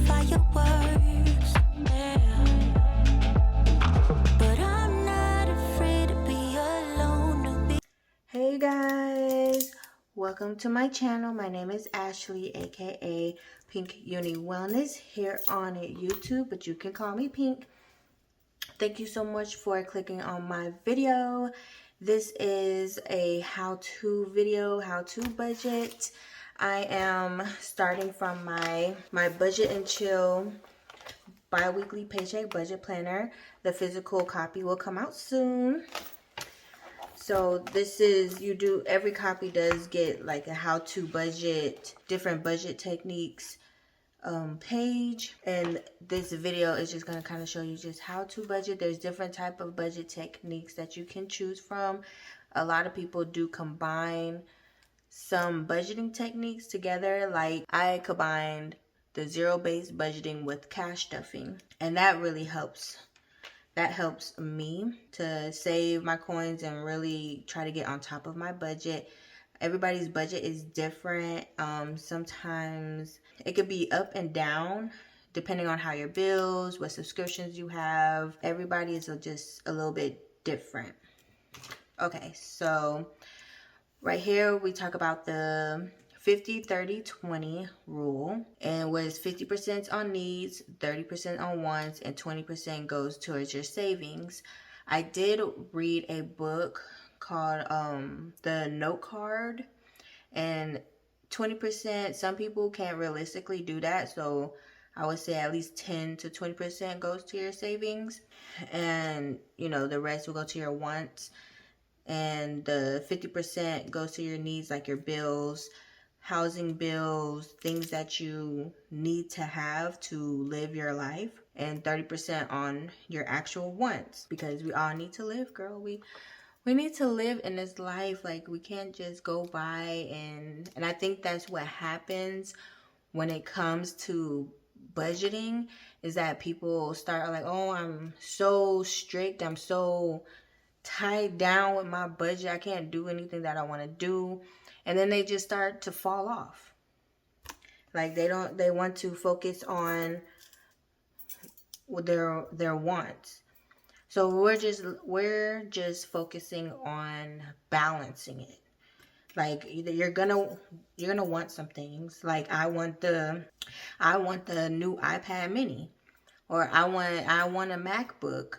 fireworks, yeah. But I'm not afraid to be alone. Hey guys, welcome to my channel. My name is Ashley, aka Pink-Uni Wellness, here on YouTube, but you can call me Pink. Thank you so much for clicking on my video. This is a how-to video, how to budget. I am starting from my Budget and Chill bi-weekly paycheck budget planner. The physical copy will come out soon. So this is, every copy does get like a how to budget, different budget techniques page, and this video is just going to kind of show you just how to budget. There's different type of budget techniques that you can choose from. A lot of people do combine some budgeting techniques together. Like I combined the zero-based budgeting with CashStuffing, and that really helps. That helps me to save my coins and really try to get on top of my budget. Everybody's budget is different. Sometimes it could be up and down depending on how your bills, what subscriptions you have. Everybody is just a little bit different. Okay, so right here we talk about the 50-30-20 rule, and was 50% on needs, 30% on wants, and 20% goes towards your savings. I did read a book called The Note Card, and 20%, some people can't realistically do that, so I would say at least 10 to 20% goes to your savings, and the rest will go to your wants, and the 50% goes to your needs, like your bills, housing bills, things that you need to have to live your life, and 30% on your actual wants, because we all need to live, girl. We need to live in this life. Like, we can't just go by, and I think that's what happens when it comes to budgeting, is that people start like, oh, I'm so strict, I'm so tied down with my budget, I can't do anything that I want to do, and then they just start to fall off. Like they want to focus on their wants. So we're just focusing on balancing it. Like you're gonna want some things. Like I want the new iPad mini, or I want a MacBook.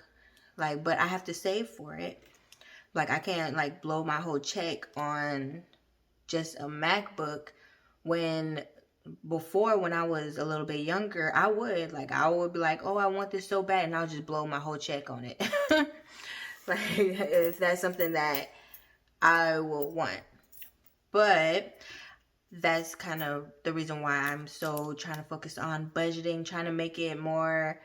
Like, but I have to save for it. Like I can't like blow my whole check on just a MacBook, when before, when I was a little bit younger, I would be like, oh, I want this so bad, and I'll just blow my whole check on it. Like, if that's something that I will want. But that's kind of the reason why I'm so trying to focus on budgeting, trying to make it more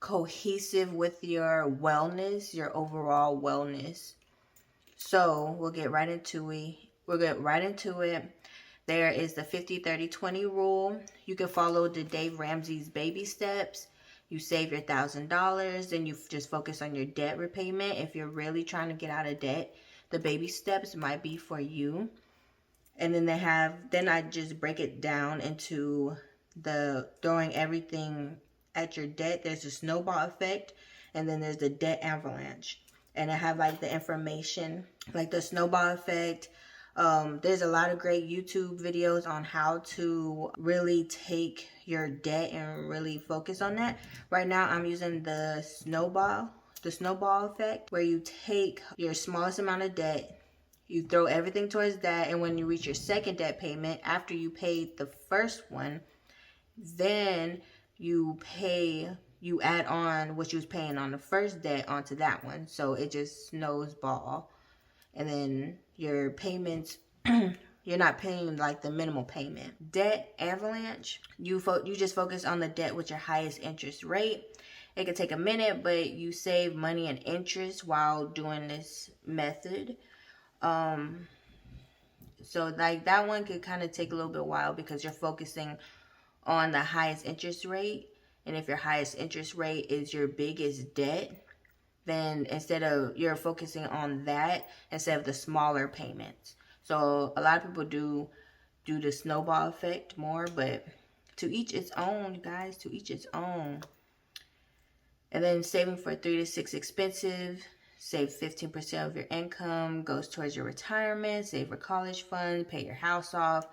cohesive with your wellness, your overall wellness. So we'll get right into it. There is the 50-30-20 rule. You can follow the Dave Ramsey's baby steps. You save your $1,000, then you just focus on your debt repayment. If you're really trying to get out of debt, the baby steps might be for you. And then I just break it down into the throwing everything at your debt. There's a snowball effect, and then there's the debt avalanche. And I have like the information, like the snowball effect. There's a lot of great YouTube videos on how to really take your debt and really focus on that. Right now I'm using the snowball effect, where you take your smallest amount of debt, you throw everything towards that, and when you reach your second debt payment, after you paid the first one, then you add on what you was paying on the first debt onto that one. So it just snowball. And then your payments, you're not paying like the minimal payment. Debt avalanche, you just focus on the debt with your highest interest rate. It could take a minute, but you save money and interest while doing this method. So like that one could kind of take a little bit while, because you're focusing on the highest interest rate. And if your highest interest rate is your biggest debt, then you're focusing on that instead of the smaller payments. So a lot of people do the snowball effect more, but To each its own, you guys, to each its own. And then saving for 3 to 6 expenses. Save 15% of your income, goes towards your retirement, save for college fund, pay your house off,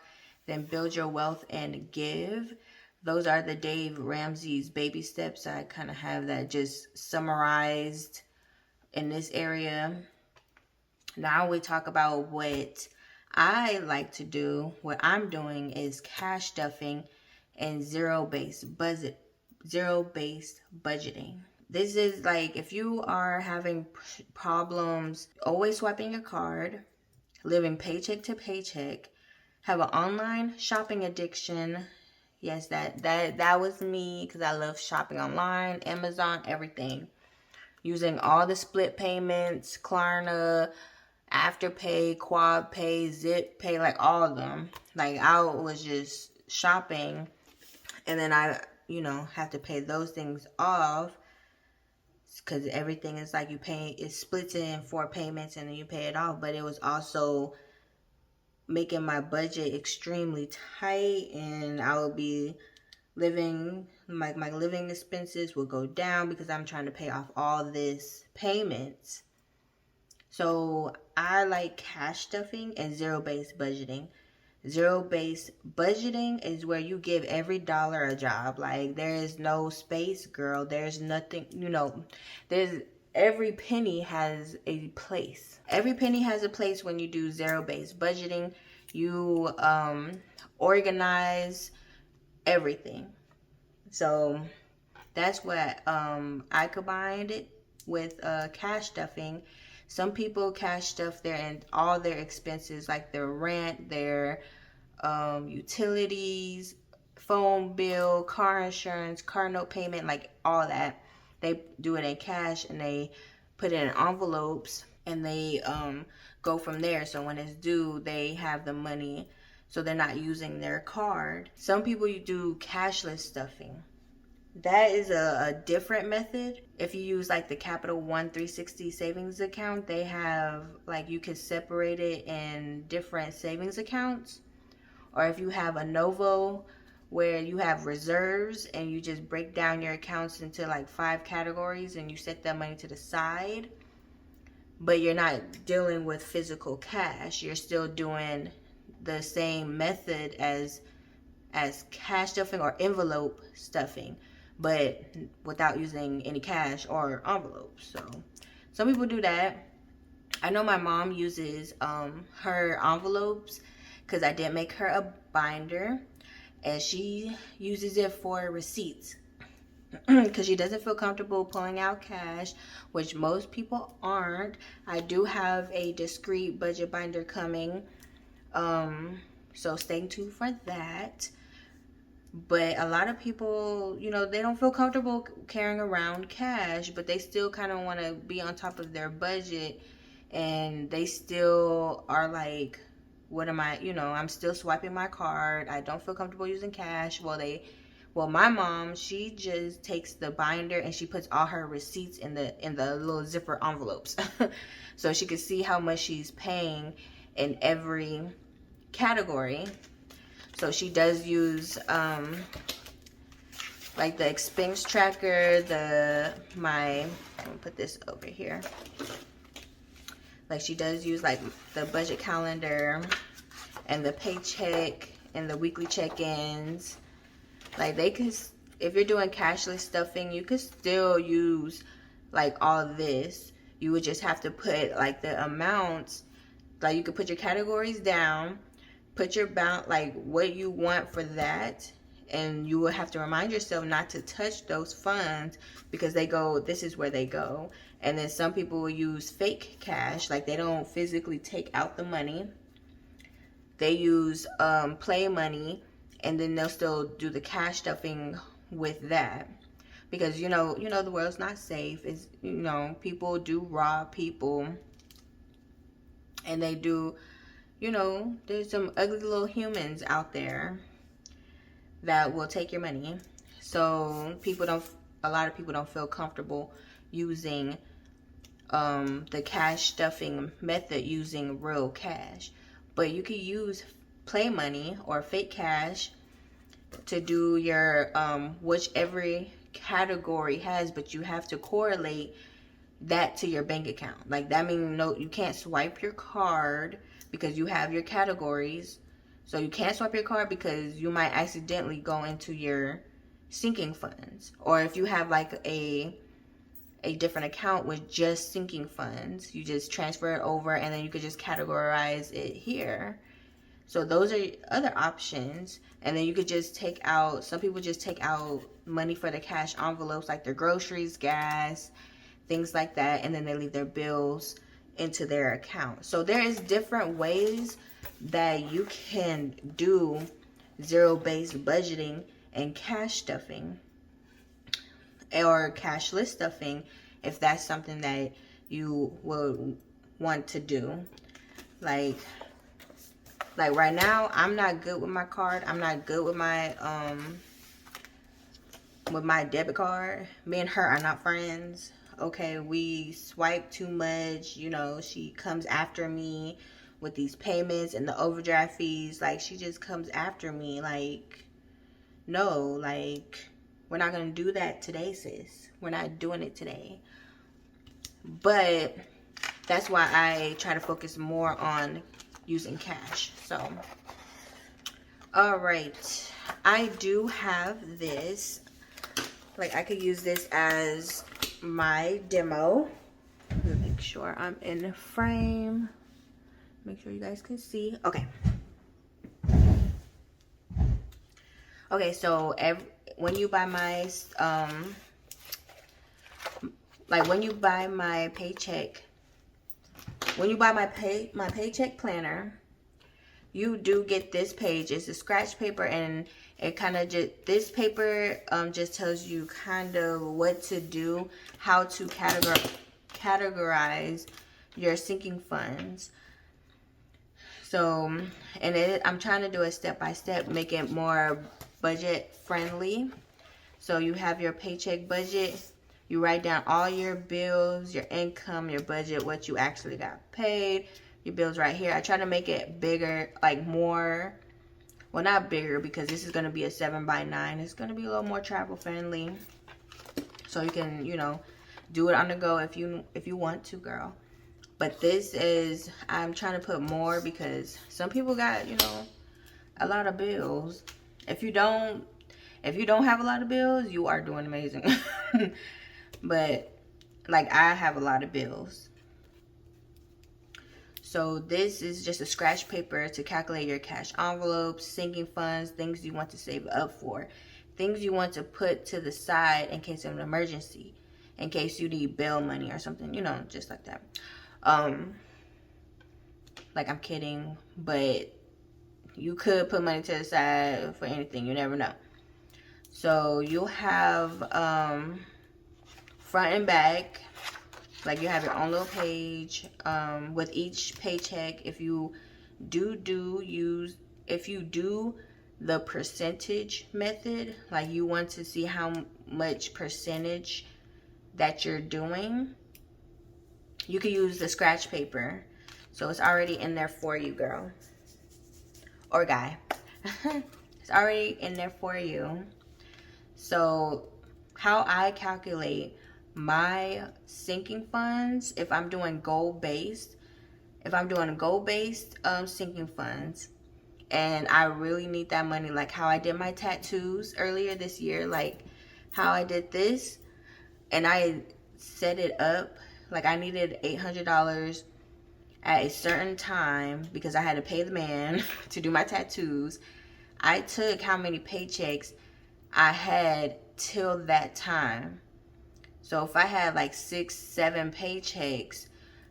then build your wealth and give. Those are the Dave Ramsey's baby steps. I kind of have that just summarized in this area. Now we talk about what I like to do. What I'm doing is cash stuffing and zero-based budgeting. This is like if you are having problems always swiping your card, living paycheck to paycheck, have an online shopping addiction. Yes, that was me, because I love shopping online, Amazon, everything. Using all the split payments, Klarna, Afterpay, Quad Pay, Zip Pay, like all of them. Like I was just shopping, and then I, have to pay those things off, because everything is like it splits in 4 payments and then you pay it off. But it was also making my budget extremely tight, and I would be living, my living expenses will go down because I'm trying to pay off all this payments. So I like cash stuffing and zero-based budgeting. Zero-based budgeting is where you give every dollar a job. Like, there is no space, girl. There's nothing, every penny has a place. Every penny has a place when you do zero-based budgeting. You organize everything. So that's what I combined it with cash stuffing. Some people cash stuff all their expenses, like their rent, their utilities, phone bill, car insurance, car note payment, like all that. They do it in cash, and they put it in envelopes, and they go from there. So when it's due, they have the money, so they're not using their card. Some people, you do cashless stuffing. That is a different method. If you use like the Capital One 360 savings account, they have like, you can separate it in different savings accounts. Or if you have a Novo, where you have reserves and you just break down your accounts into like 5 categories and you set that money to the side, but you're not dealing with physical cash. You're still doing the same method as cash stuffing or envelope stuffing, but without using any cash or envelopes. So some people do that. I know my mom uses her envelopes, because I did make her a binder, and she uses it for receipts because she doesn't feel comfortable pulling out cash, which most people aren't. I do have a discreet budget binder coming, so stay tuned for that. But a lot of people, they don't feel comfortable carrying around cash, but they still kind of want to be on top of their budget, and they still are like, what am I, I'm still swiping my card. I don't feel comfortable using cash. Well, my mom, she just takes the binder and she puts all her receipts in the little zipper envelopes. So she can see how much she's paying in every category. So she does use like the expense tracker, I'm gonna put this over here. Like, she does use like the budget calendar and the paycheck and the weekly check-ins. Like, if you're doing cashless stuffing, you could still use like all of this. You would just have to put like the amounts, like you could put your categories down, put your like what you want for that, and you will have to remind yourself not to touch those funds, because this is where they go. And then some people will use fake cash, like they don't physically take out the money. They use play money, and then they'll still do the cash stuffing with that, because the world's not safe. It's, people do rob people, and they do, there's some ugly little humans out there that will take your money. So a lot of people don't feel comfortable using the cash stuffing method, using real cash. But you could use play money or fake cash, to do your which every category has, but you have to correlate that to your bank account. Like that means no, you can't swipe your card because you have your categories. So you can't swipe your card because you might accidentally go into your sinking funds. Or if you have like a different account with just sinking funds, you just transfer it over and then you could just categorize it here. So those are other options. And then you could just take out, some people just take out money for the cash envelopes, like their groceries, gas, things like that, and then they leave their bills into their account. So there is different ways that you can do zero-based budgeting and cash stuffing, or cashless stuffing, if that's something that you would want to do. Like right now, I'm not good with my card. I'm not good with my debit card. Me and her are not friends. Okay, we swipe too much. You know, she comes after me with these payments and the overdraft fees. Like, she just comes after me. Like, no, like, we're not gonna do that today, sis. We're not doing it today. But that's why I try to focus more on using cash. So, all right, I do have this. Like, I could use this as my demo. Make sure I'm in the frame. Make sure you guys can see. Okay. Okay, so when you buy my when you buy my paycheck, when you buy my paycheck planner, you do get this page. It's a scratch paper, and it kind of just, this paper just tells you kind of what to do, how to categorize your sinking funds. So, and I'm trying to do it step by step, make it more budget friendly. So you have your paycheck budget. You write down all your bills, your income, your budget, what you actually got paid, your bills right here. I try to make it bigger, like more, well, not bigger, because this is going to be a 7x9. It's going to be a little more travel friendly. So you can, you know, do it on the go if you want to, girl. But this is, I'm trying to put more because some people got, you know, a lot of bills. If you don't have a lot of bills, you are doing amazing. But like, I have a lot of bills. So this is just a scratch paper to calculate your cash envelopes, sinking funds, things you want to save up for, things you want to put to the side in case of an emergency, in case you need bail money or something, you know, just like that. Like, I'm kidding, but you could put money to the side for anything. You never know. So you'll have front and back. Like, you have your own little page with each paycheck. If you do the percentage method, like you want to see how much percentage that you're doing, you can use the scratch paper. So it's already in there for you, girl. Or guy. It's already in there for you. So how I calculate my sinking funds, if I'm doing goal-based, sinking funds, and I really need that money, like how I did my tattoos earlier this year, like how I did this, and I set it up, like I needed $800 at a certain time because I had to pay the man to do my tattoos. I took how many paychecks I had till that time. So if I had like 6-7 paychecks,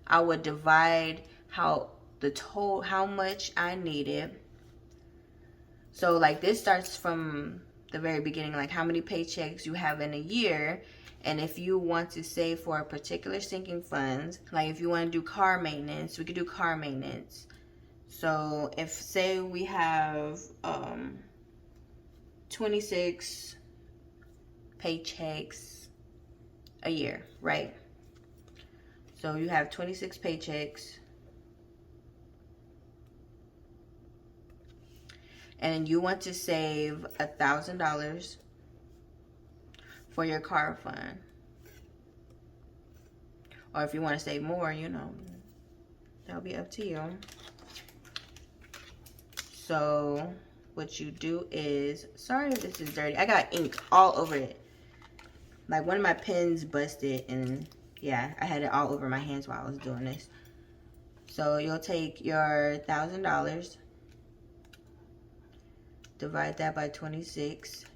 I would divide how much I needed. So like, this starts from the very beginning, like how many paychecks you have in a year. And if you want to save for a particular sinking funds, like if you want to do car maintenance, we could do car maintenance. So if, say we have 26 paychecks a year, right? So you have 26 paychecks. and you want to save $1,000 for your car fund, or if you want to save more, you know, that'll be up to you. So what you do is, sorry if this is dirty, I got ink all over it. Like one of my pens busted, and yeah, I had it all over my hands while I was doing this. So you'll take your $1,000, divide that by 26.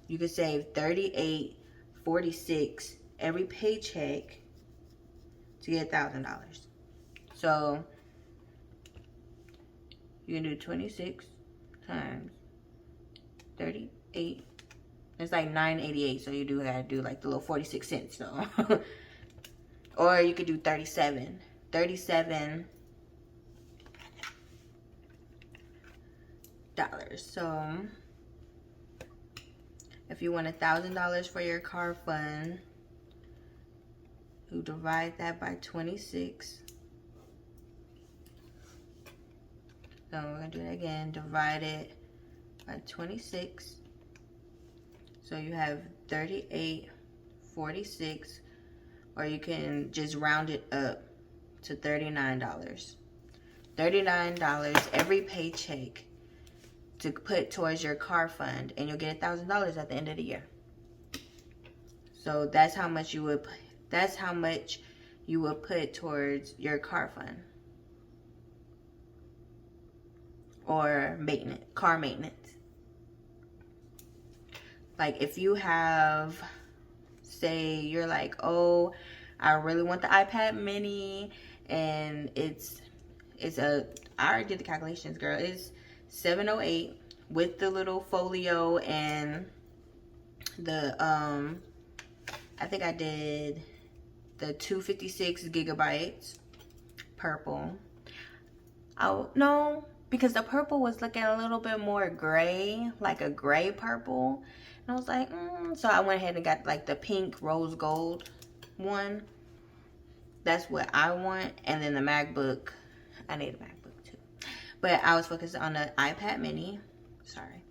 You could save $38.46 every paycheck to get $1,000. So you can do 26 times 38. It's like $9.88. So you do gotta do like the little 46 cents though. Or you could do 37. $37. So if you want $1,000 for your car fund, you divide that by 26. So we're gonna do it again. Divide it by 26. So you have $38.46, or you can just round it up to $39. $39 every paycheck to put towards your car fund, and you'll get $1,000 at the end of the year. So that's how much you would put towards your car fund or maintenance, car maintenance. Like if you have, say you're like, oh, I really want the iPad mini, and I already did the calculations, girl. It's $708 with the little folio and the I think I did the 256 gigabytes purple. Oh no, because the purple was looking a little bit more gray, like a gray purple, and I was like, so I went ahead and got like the pink rose gold one. That's what I want. And then the MacBook, I need a MacBook too, but I was focused on the iPad mini, sorry.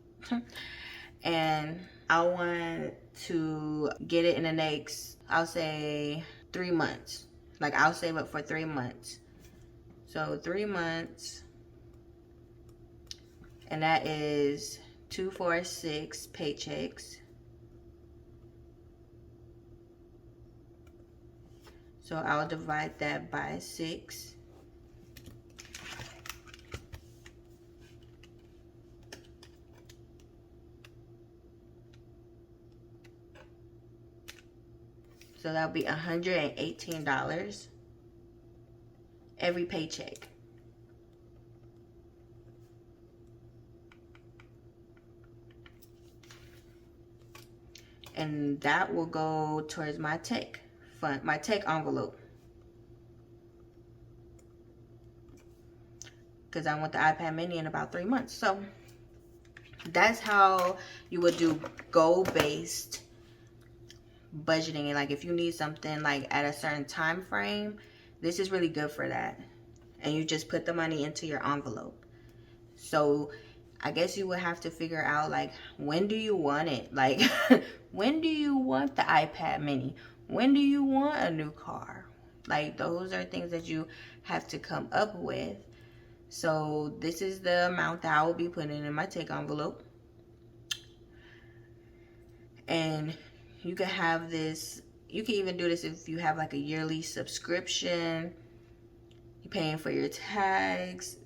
And I want to get it in the next, I'll say 3 months. Like I'll save up for 3 months. So 3 months, and that is 246 paychecks. So I'll divide that by 6. So that'll be $118 every paycheck. And that will go towards my tech fund, my tech envelope. Because I want the iPad mini in about 3 months. So that's how you would do goal-based budgeting. And like if you need something like at a certain time frame, this is really good for that. And you just put the money into your envelope. So I guess you would have to figure out, like, when do you want it? Like, when do you want the iPad mini? When do you want a new car? Like, those are things that you have to come up with. So this is the amount that I will be putting in my take envelope. And you can have this, you can even do this if you have like a yearly subscription. You're paying for your tags.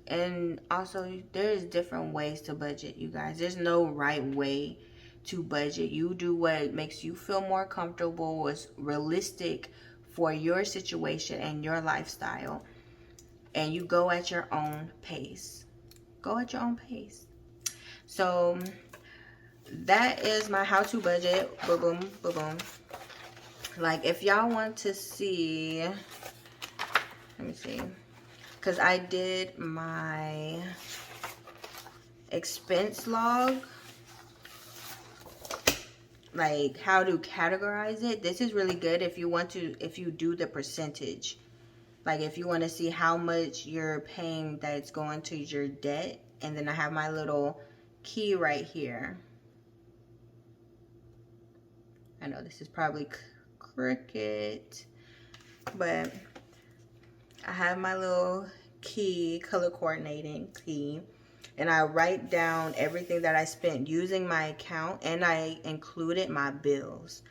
And also there's different ways to budget, you guys. There's no right way to budget. You do what makes you feel more comfortable, what's realistic for your situation and your lifestyle. And you go at your own pace. Go at your own pace. So that is my how to budget. Boom, boom, boom, boom. Like if y'all want to see, let me see. Because I did my expense log, like how to categorize it. This is really good if you want to, if you do the percentage. like if you want to see how much you're paying that's going to your debt. And then I have my little key right here. I know this is probably crooked, but I have my little key, color coordinating key, and I write down everything that I spent using my account, and I included my bills.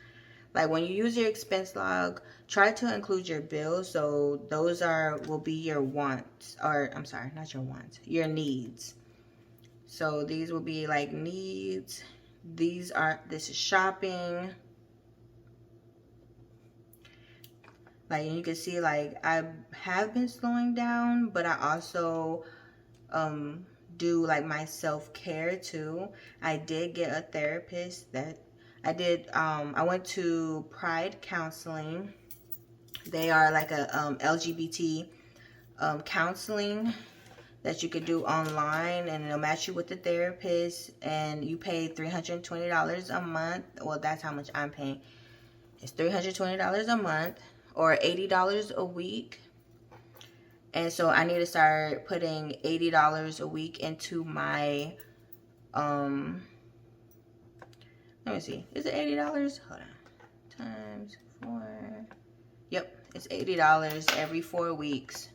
Like when you use your expense log, try to include your bills, so those will be your wants, or I'm sorry, not your wants, your needs. So these will be like needs. This is shopping. Like, and you can see, like, I have been slowing down, but I also do like my self-care too. I did get a therapist that I did. I went to Pride Counseling. They are like a LGBT counseling that you could do online, and it'll match you with the therapist, and you pay $320 a month. Well, that's how much I'm paying. It's $320 a month, or $80 a week. And so I need to start putting $80 a week into my let me see, is it $80? Hold on, times 4. Yep, it's $80 every 4 weeks.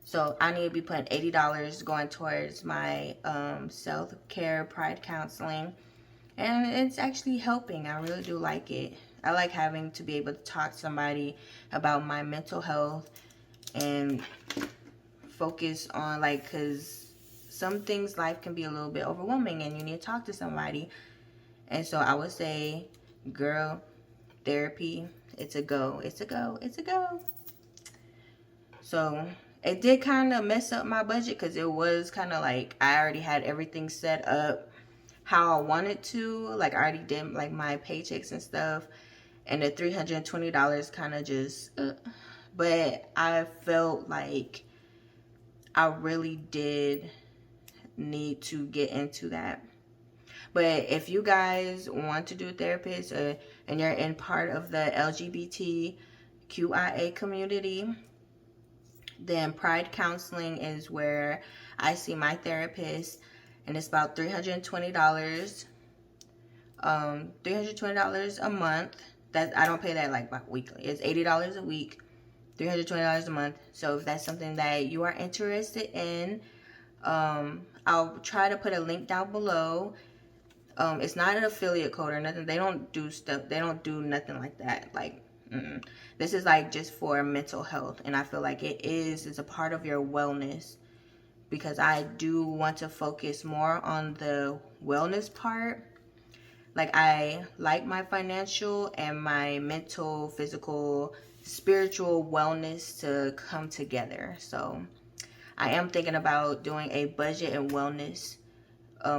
So I need to be putting $80 going towards my self-care Pride counseling, and it's actually helping. I really do like it. I like having to be able to talk to somebody about my mental health and focus on, like, because some things, life can be a little bit overwhelming and you need to talk to somebody. And so I would say, girl, therapy, it's a go. It's a go. It's a go. So it did kind of mess up my budget, because it was kind of like I already had everything set up how I wanted to. Like, I already did like my paychecks and stuff, and the $320 kind of just but I felt like I really did need to get into that. But if you guys want to do a therapist, and you're in part of the LGBTQIA community, then Pride Counseling is where I see my therapist, and it's about $320. $320 a month. That I don't pay that like weekly. It's $80 a week, $320 a month. So if that's something that you are interested in, I'll try to put a link down below. It's not an affiliate code or nothing. They don't do stuff. They don't do nothing like that. Like, this is like just for mental health, and I feel like it's a part of your wellness, because I do want to focus more on the wellness part. Like, I like my financial and my mental, physical, spiritual wellness to come together. So I am thinking about doing a budget and wellness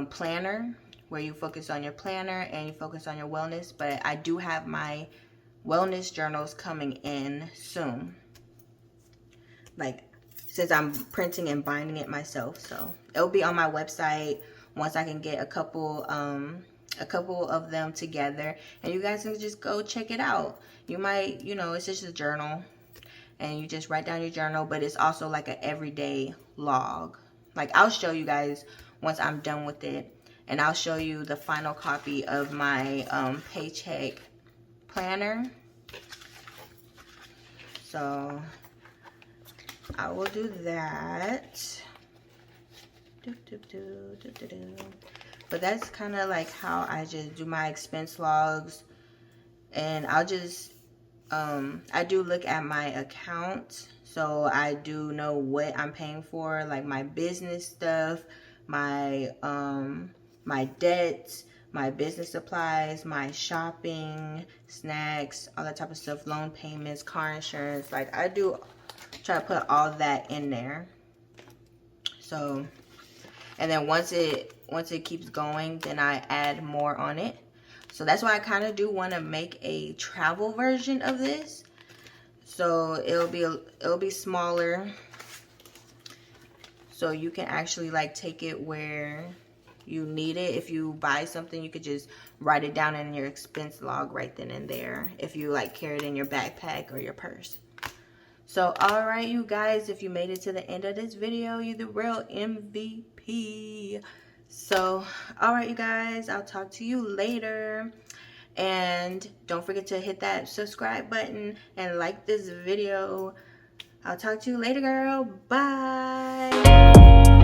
planner, where you focus on your planner and you focus on your wellness. But I do have my wellness journals coming in soon, like, since I'm printing and binding it myself. So it'll be on my website once I can get a couple of them together, and you guys can just go check it out. You might, it's just a journal, and you just write down your journal, but it's also like an everyday log. Like, I'll show you guys once I'm done with it, and I'll show you the final copy of my paycheck planner. So I will do that. But that's kind of like how I just do my expense logs. And I'll just I do look at my account, so I do know what I'm paying for, like my business stuff, my my debts, my business supplies, my shopping, snacks, all that type of stuff, loan payments, car insurance. Like, I do try to put all that in there. So, and then once it keeps going, then I add more on it. So that's why I kind of do want to make a travel version of this. So it'll be smaller, so you can actually like take it where you need it. If you buy something, you could just write it down in your expense log right then and there, if you like carry it in your backpack or your purse. So, all right, you guys, if you made it to the end of this video, you're the real MVP. So, all right, you guys, I'll talk to you later. And don't forget to hit that subscribe button and like this video. I'll talk to you later, girl. Bye.